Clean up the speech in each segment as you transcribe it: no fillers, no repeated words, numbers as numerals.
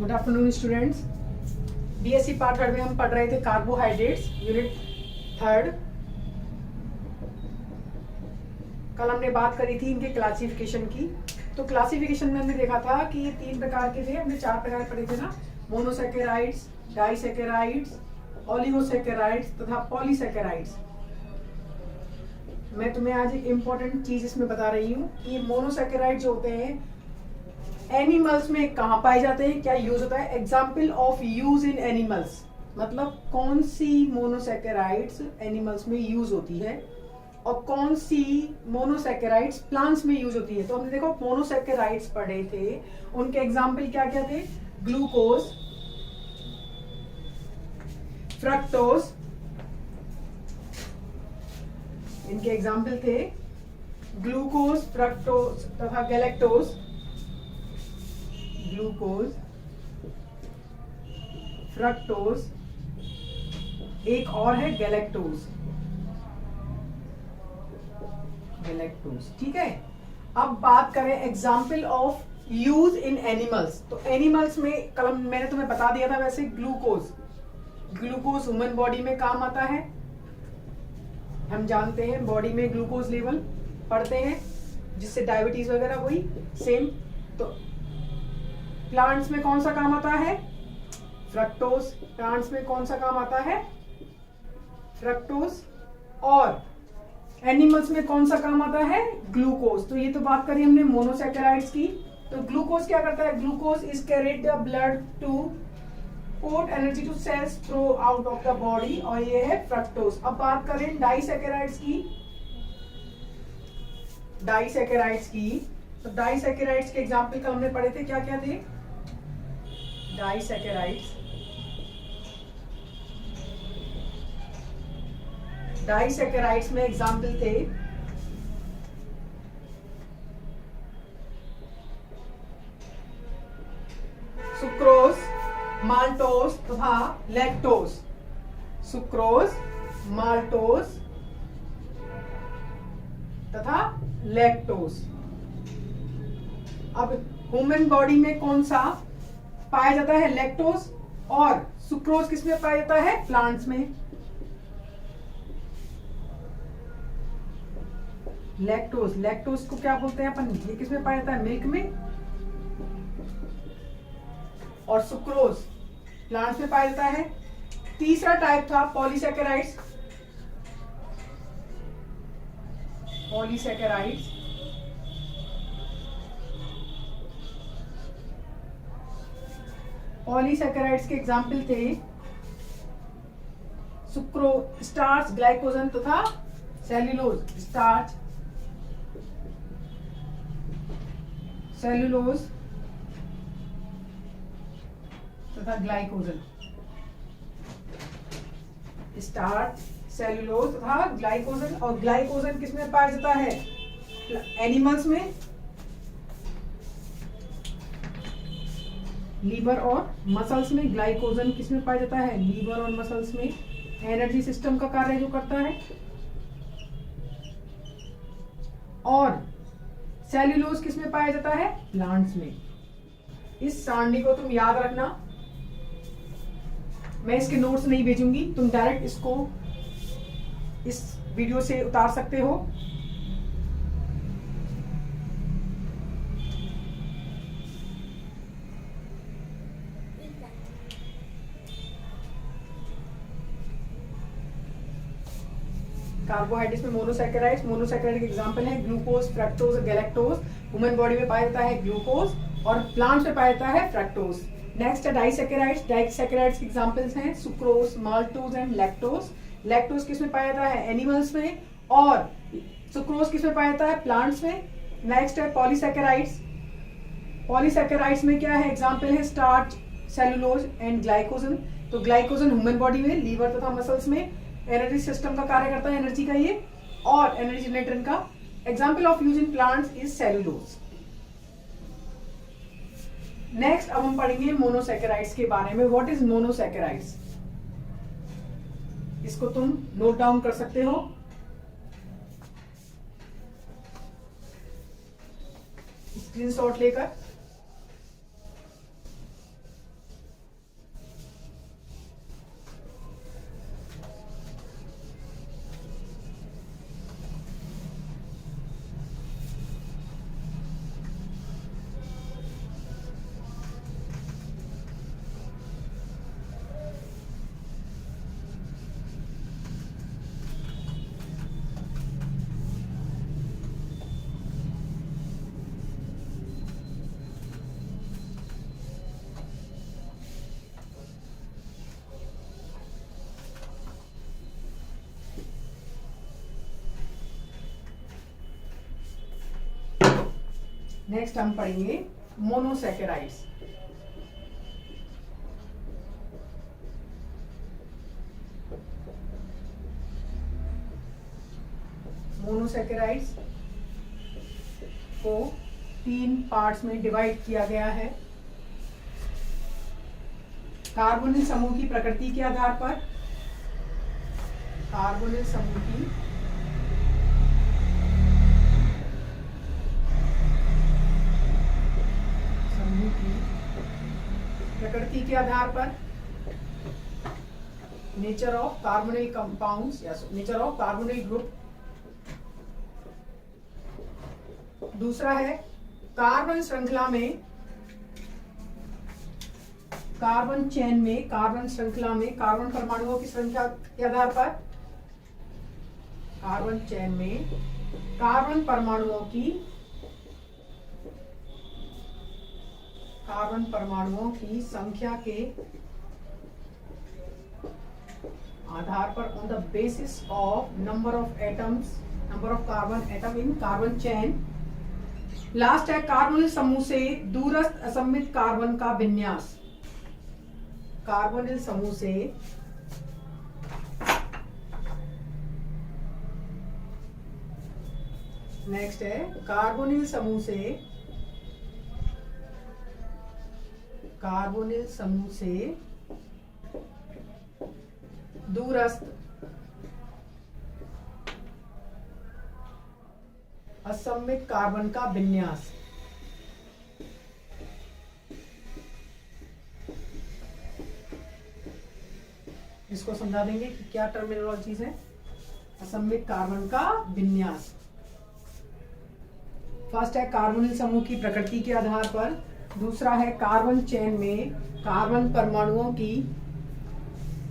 Good afternoon students. BSc part third में हम पढ़ रहे थे कार्बोहाइड्रेट्स, यूनिट थर्ड। कल हमने बात करी थी इनके क्लासिफिकेशन की। तो क्लासिफिकेशन में हमने देखा था कि ये 3 प्रकार के थे, हमने 4 प्रकार पढ़े थे ना, मोनोसैकेराइड्स, डाइसैकेराइड्स, ओलिगोसैकेराइड्स तथा पॉलीसैकेराइड्स। मैं तुम्हें आज एक इम्पोर्टेंट चीज इसमें बता रही हूँ कि ये मोनोसैकेराइड जो होते हैं एनिमल्स में कहाँ पाए जाते हैं, क्या यूज होता है। Example of use in animals, मतलब कौन सी मोनोसैकेराइड्स एनिमल्स में यूज होती है और कौन सी मोनोसैकेराइड्स प्लांट्स में यूज होती है। तो हमने देखो मोनोसैकेराइड्स पढ़े थे, उनके एग्जाम्पल क्या क्या थे। ग्लूकोज, फ्रक्टोज, इनके एग्जाम्पल थे ग्लूकोज, फ्रक्टोज तथा गैलेक्टोज। ग्लूकोज, फ्रक्टोज, एक और है गैलेक्टोज। गैलेक्टोज, ठीक है। अब बात करें example of use in animals. तो एनिमल्स में कल मैंने तुम्हें बता दिया था वैसे ग्लूकोज ह्यूमन बॉडी में काम आता है। हम जानते हैं बॉडी में ग्लूकोज लेवल पढ़ते हैं जिससे डायबिटीज वगैरह हुई सेम। तो प्लांट्स में कौन सा काम आता है, फ्रक्टोज। प्लांट्स में कौन सा काम आता है, फ्रक्टोज। और एनिमल्स में कौन सा काम आता है, ग्लूकोज। तो ये तो बात करी हमने मोनोसैकेराइड्स की। तो ग्लूकोज क्या करता है, glucose is carried the blood to port energy to cells throughout of the body, और ये है फ्रक्टोज। अब बात करें डाइसैकेराइड्स की। डाइसैकेराइड्स की, तो डाइसैकेराइड्स के एग्जांपल कल हमने पढ़े थे, क्या क्या थे। डाइसैकेराइड्स, डाइसैकेराइड्स में एग्जांपल थे सुक्रोज, माल्टोज तथा लैक्टोज। सुक्रोज, माल्टोज तथा लैक्टोज। अब ह्यूमन बॉडी में कौन सा पाया जाता है, लैक्टोज। और सुक्रोज किसमें पाया जाता है, प्लांट्स में। लैक्टोज, लैक्टोज को क्या बोलते हैं अपन, ये किसमें पाया जाता है, मिल्क में। और सुक्रोज प्लांट्स में पाया जाता है। तीसरा टाइप था पॉलीसैकेराइड्स। पॉलीसैकेराइड्स, पॉलीसैकेराइड्स के एग्जाम्पल थे सुक्रो, स्टार्च, ग्लाइकोजन तथा सेल्यूलोज। स्टार्च, सेल्यूलोज तथा ग्लाइकोजन। स्टार्च, सेल्यूलोज तथा ग्लाइकोजन। और ग्लाइकोजन किसमें पाया जाता है, एनिमल्स में। लीवर और मसल्स में ग्लाइकोजन किसमें पाया जाता है, लीवर और मसल्स में। एनर्जी सिस्टम का कार्य जो करता है। और सेल्यूलोज किसमें पाया जाता है, प्लांट्स में। इस सारणी को तुम याद रखना, मैं इसके नोट्स नहीं भेजूंगी, तुम डायरेक्ट इसको इस वीडियो से उतार सकते हो। कार्बोहाइड्रेट्स में मोनोसैकेराइड्स, मोनोसैकेराइड के एग्जांपल है ग्लूकोज, फ्रक्टोज और गैलेक्टोज। ह्यूमन बॉडी में पाया जाता है ग्लूकोज और प्लांट्स में पाया जाता है फ्रक्टोज। नेक्स्ट है डाइसैकेराइड्स। डाइसैकेराइड्स के एग्जांपल्स हैं sucrose, maltose and lactose. Lactose किसमें पाया जाता है, एनिमल्स में। और सुक्रोज किसमें पाया जाता है, प्लांट्स में। नेक्स्ट है पॉलीसैकेराइड्स। पॉलीसैकेराइड्स में क्या है, एग्जांपल है स्टार्च, सेलुलोज एंड ग्लाइकोजन। तो ग्लाइकोजन ह्यूमन बॉडी में, लीवर तथा मसल्स में एनर्जी सिस्टम का कार्य करता है, एनर्जी का ये, और एनर्जी जनरेटर का। Example of use in plants is cellulose. Next अब हम पढ़ेंगे मोनोसैकेराइड्स के बारे में। व्हाट इज मोनोसैकेराइड्स, इसको तुम नोट डाउन कर सकते हो। स्क्रीनशॉट लेकर। नेक्स्ट हम पढ़ेंगे मोनोसैकेराइड्स। मोनोसैकेराइड्स को 3 पार्ट्स में डिवाइड किया गया है। कार्बोनिल समूह की प्रकृति के आधार पर, कार्बोनिल समूह की प्रकृति के आधार पर, नेचर ऑफ कार्बोनिल कंपाउंड्स या नेचर ऑफ कार्बोनिल ग्रुप। दूसरा है कार्बन श्रृंखला में, कार्बन चेन में, कार्बन श्रृंखला में कार्बन परमाणुओं की संख्या के आधार पर, कार्बन चेन में कार्बन परमाणुओं की, कार्बन परमाणुओं की संख्या के आधार पर, on the basis of number of atoms, number of carbon atom in carbon chain. Last है कार्बोनिल समूह से दूरस्थ असममित कार्बन का विन्यास। कार्बोनिल समूह से नेक्स्ट है कार्बोनिल समूह से, कार्बोनिल समूह से दूरस्थ असममित कार्बन का विन्यास। इसको समझा देंगे कि क्या टर्मिनोलॉजीज है। असममित कार्बन का विन्यास। फर्स्ट है कार्बोनिल समूह की प्रकृति के आधार पर, दूसरा है कार्बन चेन में कार्बन परमाणुओं की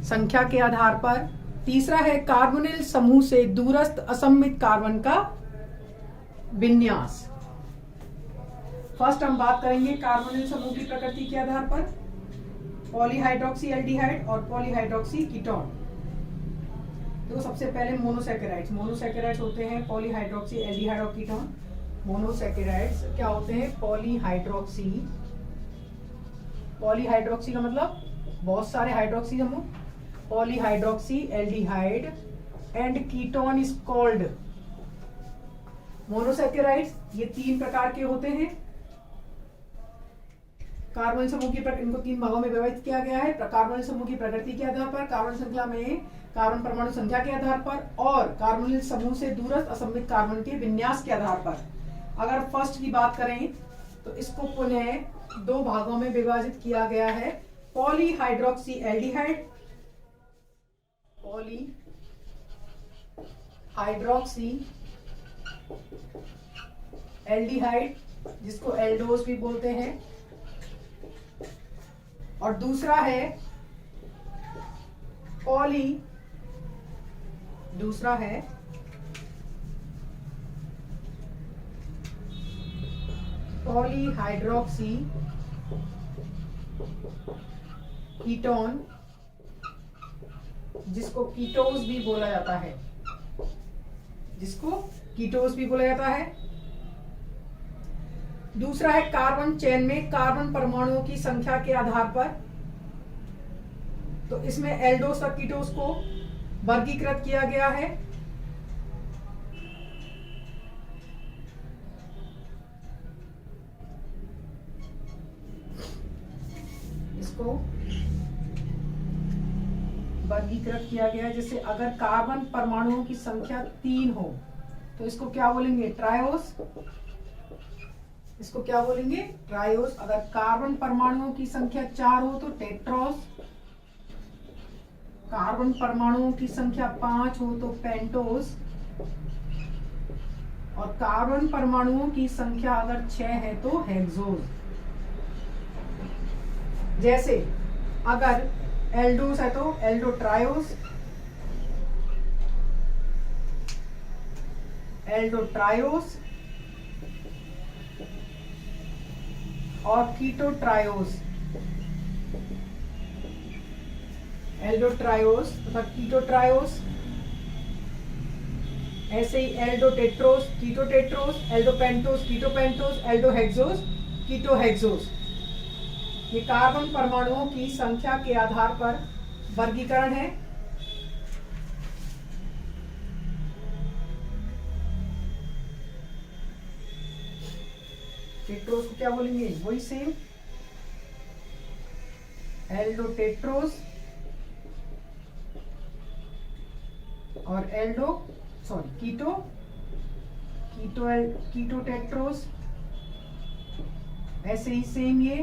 संख्या के आधार पर, तीसरा है कार्बोनिल समूह से दूरस्थ असममित कार्बन का विन्यास। फर्स्ट हम बात करेंगे कार्बोनिल समूह की प्रकृति के आधार पर, पॉलीहाइड्रोक्सी एल्डिहाइड और पॉलीहाइड्रोक्सी कीटोन। तो सबसे पहले मोनोसैकेराइड्स। मोनोसैकेराइड्स होते हैं पॉलीहाइड्रोक्सी एल्डिहाइड और कीटोन। मोनोसैकेराइड्स क्या होते हैं? पॉलीहाइड्रोक्सी, पॉलीहाइड्रोक्सी का मतलब बहुत सारे हाइड्रोक्सी समूह, polyhydroxy aldehyde and ketone is called monosaccharides. ये 3 प्रकार के होते हैं। कार्बन समूह की इनको 3 भागों में विभाजित किया गया है। कार्बन समूह की प्रकृति के आधार पर, कार्बन श्रृंखला में कार्बन परमाणु संख्या के आधार पर और कार्बोनिल समूह से दूरस्थ असममित कार्बन के विन्यास के आधार पर। अगर फर्स्ट की बात करें तो इसको पुनः 2 भागों में विभाजित किया गया है। पॉलीहाइड्रोक्सी एल्डिहाइड, पॉलीहाइड्रोक्सी एल्डिहाइड जिसको एल्डोस भी बोलते हैं, और दूसरा है पॉलीहाइड्रोक्सी कीटोन जिसको कीटोस भी बोला जाता है, जिसको कीटोस भी बोला जाता है। दूसरा है कार्बन चेन में कार्बन परमाणुओं की संख्या के आधार पर, तो इसमें एल्डोस और कीटोस को वर्गीकृत किया गया है। इसको वर्गीकृत किया गया है, जैसे अगर कार्बन परमाणुओं की संख्या 3 हो तो इसको क्या बोलेंगे? ट्रायोस। इसको क्या बोलेंगे? ट्रायोस। अगर कार्बन परमाणुओं की संख्या 4 हो तो टेट्रोस। कार्बन परमाणुओं की संख्या 5 हो तो पेंटोस। और कार्बन परमाणुओं की संख्या अगर 6 है तो हेक्सोस। जैसे अगर एल्डोस है तो एल्डोट्रायोस, एल्डोट्रायोस और कीटोट्रायोस। एल्डोट्रायोस तथा कीटोट्रायोस ऐसे ही एल्डोटेट्रोस कीटोटेट्रोस, एल्डोपेंटोस कीटोपेंटोस, एल्डोहेक्सोस कीटोहेक्सोस। ये कार्बन परमाणुओं की संख्या के आधार पर वर्गीकरण है। टेट्रोस को क्या बोलेंगे, वही सेम एल्डोटेट्रोस और कीटोटेट्रोस। ऐसे ही सेम ये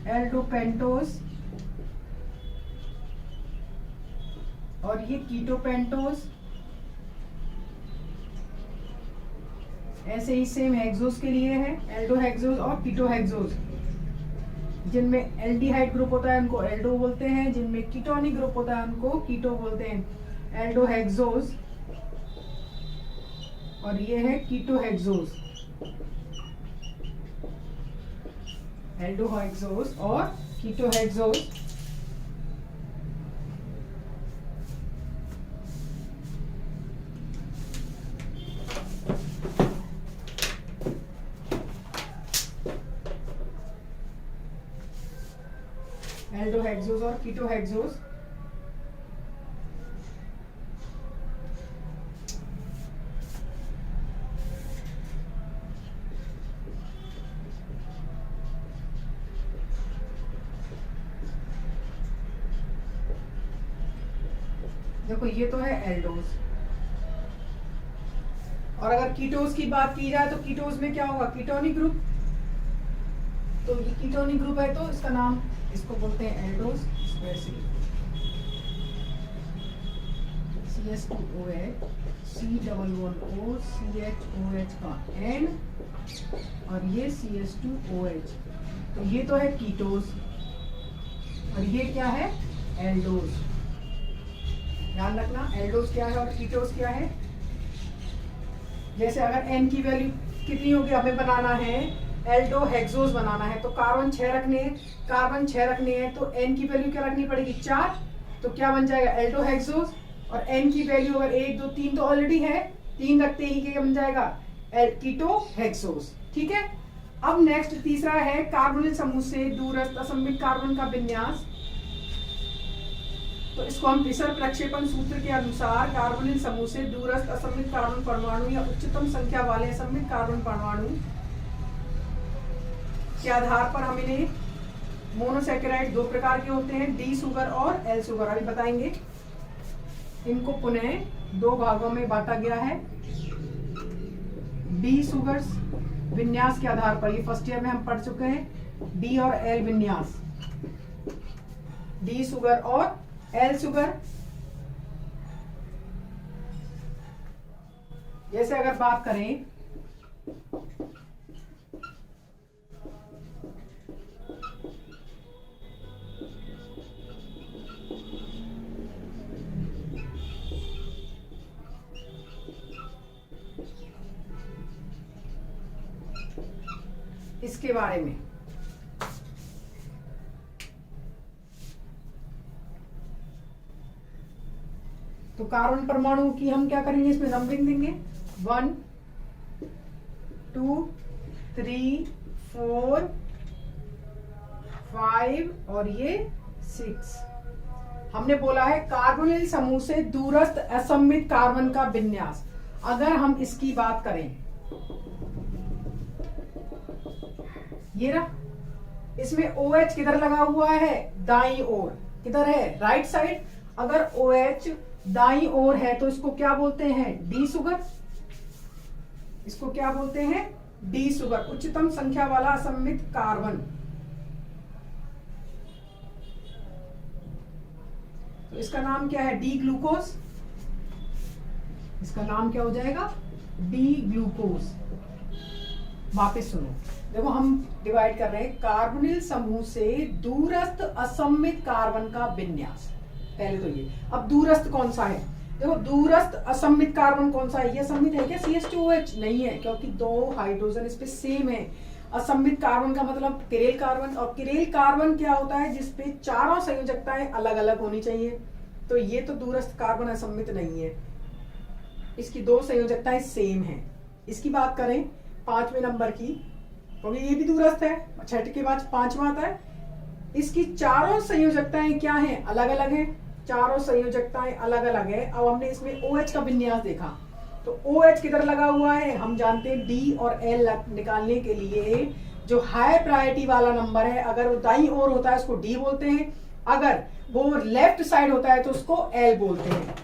एल्डोपेंटोस और ये कीटोपेंटोस। ऐसे ही सेम हेक्सोस के लिए है, एल्डोहेक्सोस और कीटोहेक्सोस। जिनमें एल्डिहाइड ग्रुप होता है उनको एल्डो बोलते हैं, जिनमें कीटोनिक ग्रुप होता है उनको कीटो बोलते हैं। एल्डोहेक्सोस और ये है कीटोहेक्सोस। एल्डोहेक्सोस और कीटोहेक्सोस। एल्डोहेक्सोस और कीटोहेक्सोस। देखो ये तो है एल्डोस। और अगर कीटोस की बात की जाए तो कीटोस में क्या होगा, कीटोनिक ग्रुप। तो ये कीटोनिक ग्रुप है तो इसका नाम, इसको बोलते हैं एल्डोस। वैसे CH2OH C11O CHOH का N और ये CH2OH। तो ये तो है कीटोस और ये क्या है, एल्डोस। ध्यान रखना एल्डोस क्या है और कीटोस क्या है। जैसे अगर N की वैल्यू कितनी होगी, हमें बनाना है एल्डोहेक्सोस बनाना है तो कार्बन 6 रखने हैं, तो N की वैल्यू क्या रखनी पड़ेगी, 4। तो क्या बन जाएगा, एल्डोहेक्सोस। और N की वैल्यू अगर 1 2 3 तो ऑलरेडी है, 3 रखते ही क्या बन जाएगा, कीटोहेक्सोस। ठीक है। अब नेक्स्ट तीसरा है कार्बोनिल समूह से दूरस्थ असममित कार्बन का विन्यास। तो इसको हम फिशर प्रक्षेपण सूत्र के अनुसार कार्बोनिल समूह से दूरस्थ असममित कार्बन परमाणु या उच्चतम संख्या वाले असममित कार्बन परमाणु के आधार पर हम इन्हें, मोनोसैकेराइड 2 प्रकार के होते हैं, डी सुगर और एल सुगर, अभी बताएंगे। इनको पुनः 2 भागों में बांटा गया है। डी सुगर विन्यास के आधार पर, ये फर्स्ट ईयर में हम पढ़ चुके हैं, डी और एल विन्यास, डी सुगर और एल सुगर। जैसे अगर बात करें इसके बारे में, तो कार्बन परमाणु की हम क्या करेंगे, इसमें नंबरिंग देंगे 1 2 3 4 5 और ये 6। हमने बोला है कार्बोनिल समूह से दूरस्थ असममित कार्बन का विन्यास। अगर हम इसकी बात करें, ये रहा, इसमें OH किधर लगा हुआ है, दाईं ओर। किधर है, राइट साइड। अगर OH दाईं ओर है तो इसको क्या बोलते हैं, डी सुगर। इसको क्या बोलते हैं, डी सुगर, उच्चतम संख्या वाला असममित कार्बन। तो इसका नाम क्या है, डी ग्लूकोज। इसका नाम क्या हो जाएगा, डी ग्लूकोज। वापस सुनो, देखो हम डिवाइड कर रहे हैं कार्बोनिल समूह से दूरस्थ असममित कार्बन का विन्यास। पहले तो ये, अब दूरस्थ कौन सा है, देखो दूरस्थ असममित कार्बन कौन सा है, ये असममित है क्या, CH2OH नहीं है, क्योंकि 2 हाइड्रोजन इस पे सेम है। असममित कार्बन का मतलब किरेल कार्बन, और किरेल कार्बन क्या होता है, जिसपे चारों संयोजकताएं अलग अलग होनी चाहिए। तो ये तो दूरस्थ कार्बन असममित नहीं है, इसकी दो संयोजकताएं सेम है। इसकी बात करें 5वें नंबर की, क्योंकि ये भी दूरस्थ है, 6 के बाद 5वां आता है। इसकी चारों संयोजकताएं क्या हैं? अलग अलग हैं, चारों संयोजकताएं अलग अलग है। अब हमने इसमें OH का विन्यास देखा, तो OH किधर लगा हुआ है? हम जानते हैं D और L निकालने के लिए जो हाई प्रायोरिटी वाला नंबर है, अगर वो दाईं ओर होता है उसको D बोलते हैं, अगर वो लेफ्ट साइड होता है तो उसको L बोलते हैं।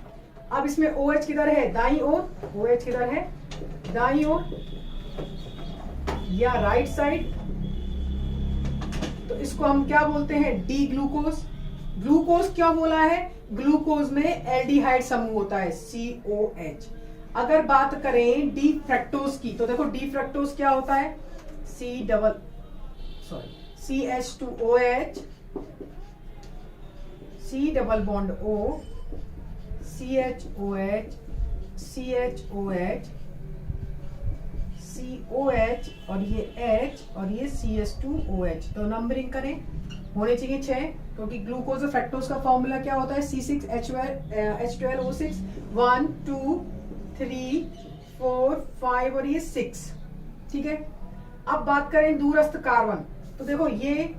अब इसमें OH किधर है? दाईं ओर। OH किधर है? दाईं ओर या राइट साइड, तो इसको हम क्या बोलते हैं? D glucose. ग्लूकोज क्यों बोला है? ग्लूकोज में एल्डिहाइड समूह होता है COH। अगर बात करें डी फ्रक्टोज की, तो देखो डी फ्रक्टोज क्या होता है? CH2OH, C double bond O, CHOH, CHOH, COH और ये H और ये CH2OH। तो नंबरिंग करें, होने चाहिए 6, क्योंकि ग्लूकोज और फ्रक्टोज का फॉर्मूला क्या होता है? C6H12O6, 1 2 3 4 5 और ये 6। ठीक है। अब बात करें दूरस्थ कार्बन, तो देखो ये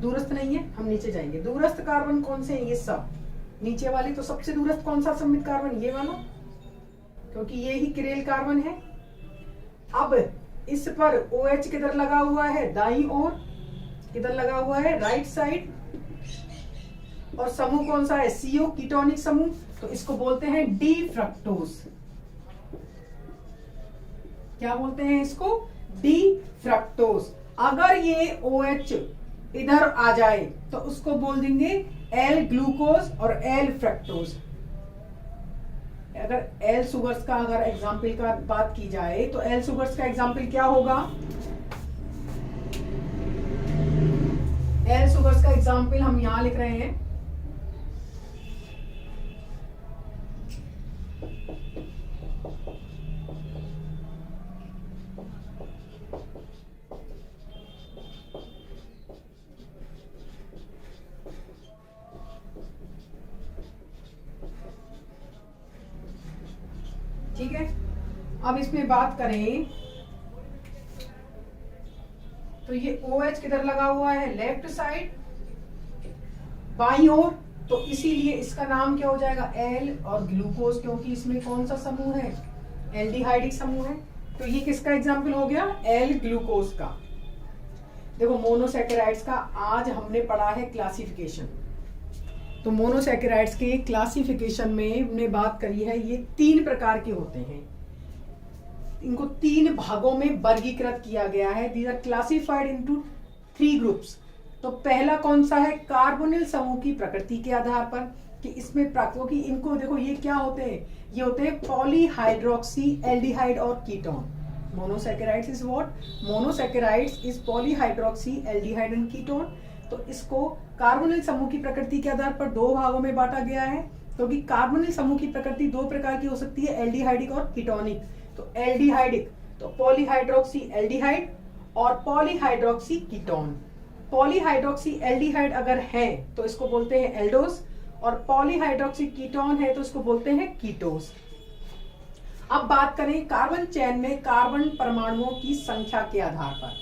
दूरस्थ नहीं है, हम नीचे जाएंगे। दूरस्थ कार्बन कौन से हैं? ये सब नीचे वाले। तो सबसे दूरस्थ कौन सा सममित कार्बन? ये वाला, क्योंकि ये ही किरेल कार्बन है। अब इस पर OH किधर लगा हुआ है? दाईं ओर। किधर लगा हुआ है? Right side. और समूह कौन सा है? CO, कीटोनिक समूह। तो इसको बोलते हैं डी फ्रक्टोज। क्या बोलते हैं इसको? D fructose. अगर ये OH इधर आ जाए तो उसको बोल देंगे L ग्लूकोज और L फ्रक्टोज। अगर L सुगर्स का अगर एग्जाम्पल का बात की जाए तो L सुगर्स का एग्जाम्पल क्या होगा? L सुगर्स का एग्जाम्पल हम यहां लिख रहे हैं, ठीक है। अब इसमें बात करें तो ये OH किधर लगा हुआ है? लेफ्ट साइड, बाईं ओर। तो इसीलिए इसका नाम क्या हो जाएगा? L और ग्लूकोज, क्योंकि इसमें कौन सा समूह है? एल्डिहाइडिक समूह है। तो ये किसका एग्जाम्पल हो गया? L ग्लूकोज का। देखो मोनोसैकेराइड्स का आज हमने पढ़ा है क्लासिफिकेशन। तो मोनोसैकेराइड्स के क्लासिफिकेशन में हमने बात करी है, ये 3 प्रकार के होते हैं। इनको 3 भागों में वर्गीकृत किया गया है। These are classified into 3 groups. तो पहला कौन सा है? कार्बोनिल समूह की प्रकृति के आधार पर, कि इसमें क्योंकि इनको देखो ये क्या होते हैं? ये होते हैं पॉलीहाइड्रोक्सी एल्डिहाइड और ketone. Monosaccharides is what? Monosaccharides is polyhydroxy aldehyde and ketone. तो इसको कार्बोनिल समूह की प्रकृति के आधार पर 2 भागों में बांटा गया है, क्योंकि कार्बोनिल समूह की प्रकृति 2 प्रकार की हो सकती है, एल्डिहाइडिक और कीटोनिक। तो एल्डिहाइडिक तो पॉलीहाइड्रोक्सी एल्डिहाइड और पॉलीहाइड्रोक्सी कीटोन। पॉलीहाइड्रोक्सी एल्डिहाइड अगर है तो इसको बोलते हैं एल्डोस, और पॉलीहाइड्रोक्सी कीटोन है तो इसको बोलते हैं कीटोस। अब बात करें कार्बन चेन में कार्बन परमाणुओं की संख्या के आधार पर,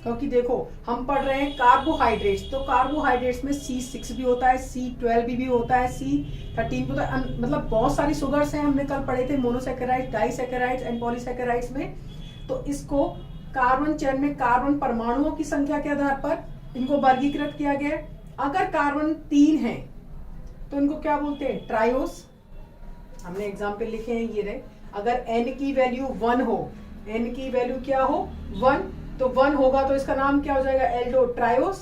क्योंकि देखो हम पढ़ रहे हैं कार्बोहाइड्रेट्स, तो कार्बोहाइड्रेट्स में C6 भी होता है, C12 भी होता है, C13 भी होता है, मतलब बहुत सारी शुगर्स हैं। हमने कल पढ़े थे मोनोसैकेराइड्स, डाइसैकेराइड्स एंड पॉलीसैकेराइड्स में। तो इसको कार्बन चेन में कार्बन परमाणुओं की संख्या के आधार पर इनको वर्गीकृत किया गया। अगर कार्बन 3 है तो इनको क्या बोलते हैं? ट्रायोस। हमने एग्जाम्पल लिखे हैं, ये रहे। अगर N की वैल्यू 1 हो, N की वैल्यू क्या हो? 1, तो 1 होगा तो इसका नाम क्या हो जाएगा? एल्डो ट्रायोस,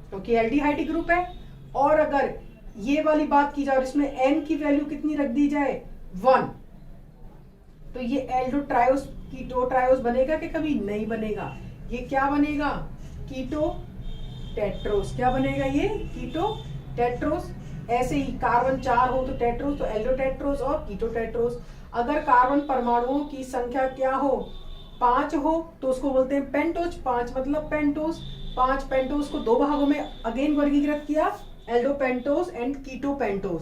क्योंकि एल्डिहाइडिक ग्रुप है। और अगर ये वाली बात की जाए और इसमें N की वैल्यू कितनी रख दी जाए? 1, तो ये एल्डो ट्रायोस कीटो ट्रायोस बनेगा कि कभी नहीं बनेगा? ये क्या बनेगा? कीटो टेट्रोस। क्या बनेगा ये? कीटो टेट्रोस। ऐसे ही कार्बन 4 हो तो टेट्रोस, तो एल्डो टेट्रोस और कीटो टेट्रोस। अगर कार्बन परमाणुओं की संख्या क्या हो? 5 हो तो उसको बोलते हैं पेंटोज। 5 मतलब पेंटोज। 5 पेंटोज को 2 भागों में अगेन वर्गीकृत किया, aldo pentose and keto pentose.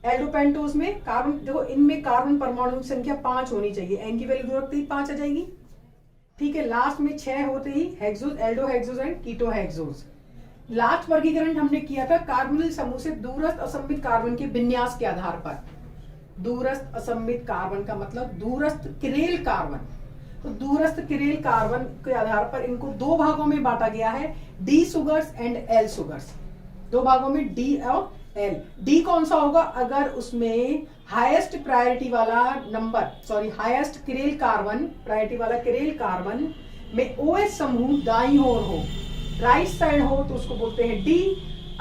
Aldopentose में कार्बन, देखो इनमें कार्बन परमाणु की संख्या 5 होनी चाहिए, एन की वैल्यू 2 रखते ही 5 आ जाएगी, ठीक है। लास्ट में 6 होते ही हेक्सोज, एल्डोहेक्सोज एंड कीटोहेक्सोज। लास्ट वर्गीकरण हमने किया था कार्बोनिल समूह से दूरस्थ असममित कार्बन के विन्यास के आधार पर। दूरस्थ असममित कार्बन का मतलब दूरस्थ किरेल कार्बन, तो दूरस्थ किरेल कार्बन के आधार पर इनको 2 भागों में बांटा गया है, D sugars and L sugars. 2 भागों में डी और एल। डी कौन सा होगा? अगर उसमें हाईएस्ट प्रायोरिटी वाला number, sorry highest chiral carbon, priority वाला किरेल कार्बन में OH समूह दाईं ओर हो, राइट साइड हो, तो उसको बोलते हैं डी।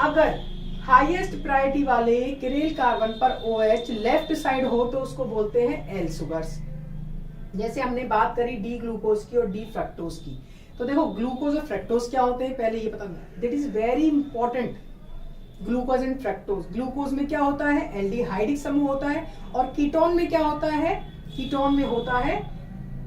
अगर हाईएस्ट प्रायोरिटी वाले किरेल कार्बन पर OH लेफ्ट साइड हो तो उसको बोलते हैं एल सुगर्स। जैसे हमने बात करी डी ग्लूकोज की और डी फ्रक्टोज की, तो देखो ग्लूकोज और फ्रक्टोज क्या होते हैं पहले ये पता, that is very important. Glucose and fructose, glucose में क्या होता है? एल्डिहाइडिक समूह होता है, और कीटोन में क्या होता है? कीटोन में होता है,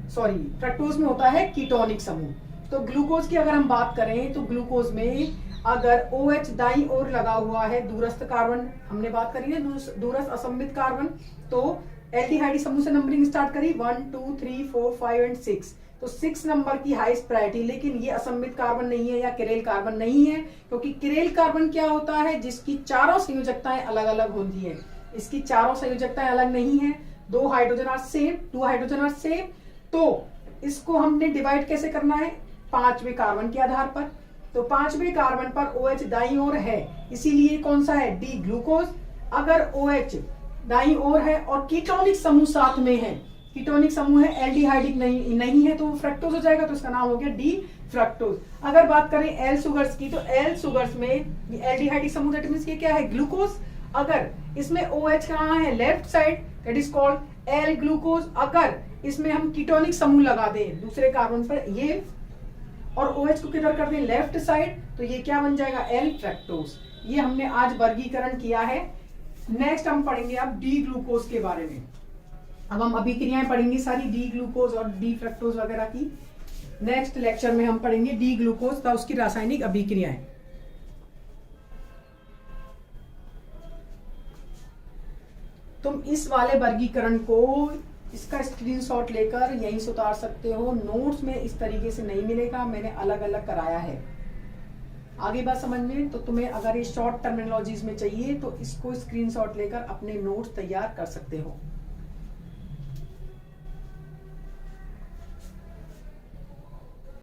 सॉरी फ्रक्टोज में होता है कीटोनिक समूह। तो ग्लूकोज की अगर हम बात करें तो ग्लूकोज में अगर OH दाईं ओर लगा हुआ है, दूरस्थ कार्बन हमने बात करी है, दूरस्थ असममित कार्बन, तो एल्डिहाइड समूह से नंबरिंग स्टार्ट करी 1 2 3 4 5 एंड 6, तो 6 नंबर की हाईएस्ट प्रायोरिटी। लेकिन ये असममित कार्बन नहीं है या किरेल कार्बन नहीं है, क्योंकि किरेल कार्बन क्या होता है? जिसकी चारों संयोजकताएं अलग अलग होती है, इसकी चारों संयोजकताएं अलग नहीं है। 2 hydrogen are same, 2 hydrogen are same, तो इसको हमने डिवाइड कैसे करना है? 5वें कार्बन के आधार पर। तो 5वें कार्बन पर OH दाईं ओर है, इसीलिए कौन सा है? D glucose. अगर OH दाईं ओर है और कीटोनिक समूह साथ में है, कीटोनिक समूह है, एल्डिहाइडिक नहीं है, तो वो फ्रक्टोज हो जाएगा, तो इसका नाम हो गया डी फ्रक्टोज। अगर बात करें एल सुगर्स की, तो एल सुगर्स में एल्डिहाइडिक समूह, दैट मींस ये क्या है? ग्लूकोज। अगर इसमें OH कहाँ है? Left side, that is called L glucose. अगर इसमें हम कीटोनिक समूह लगा दें दूसरे कार्बन पर ये, और OH को किधर कर दें? लेफ्ट साइड, तो ये क्या बन जाएगा? L fructose. ये हमने आज वर्गीकरण किया है। नेक्स्ट हम पढ़ेंगे अब डी ग्लूकोज के बारे में। अब हम अभिक्रियाएं पढ़ेंगे सारी डी ग्लूकोज और डी फ्रक्टोज वगैरह की। नेक्स्ट लेक्चर में हम पढ़ेंगे डी ग्लूकोज तथा उसकी रासायनिक अभिक्रियाएं। तुम इस वाले वर्गीकरण को, इसका स्क्रीनशॉट लेकर यहीं से उतार सकते हो, नोट्स में इस तरीके से नहीं मिलेगा, मैंने अलग अलग कराया है। आगे बात समझ में, तो तुम्हें अगर ये शॉर्ट टर्मिनोलॉजीज में चाहिए तो इसको स्क्रीनशॉट लेकर अपने नोट्स तैयार कर सकते हो।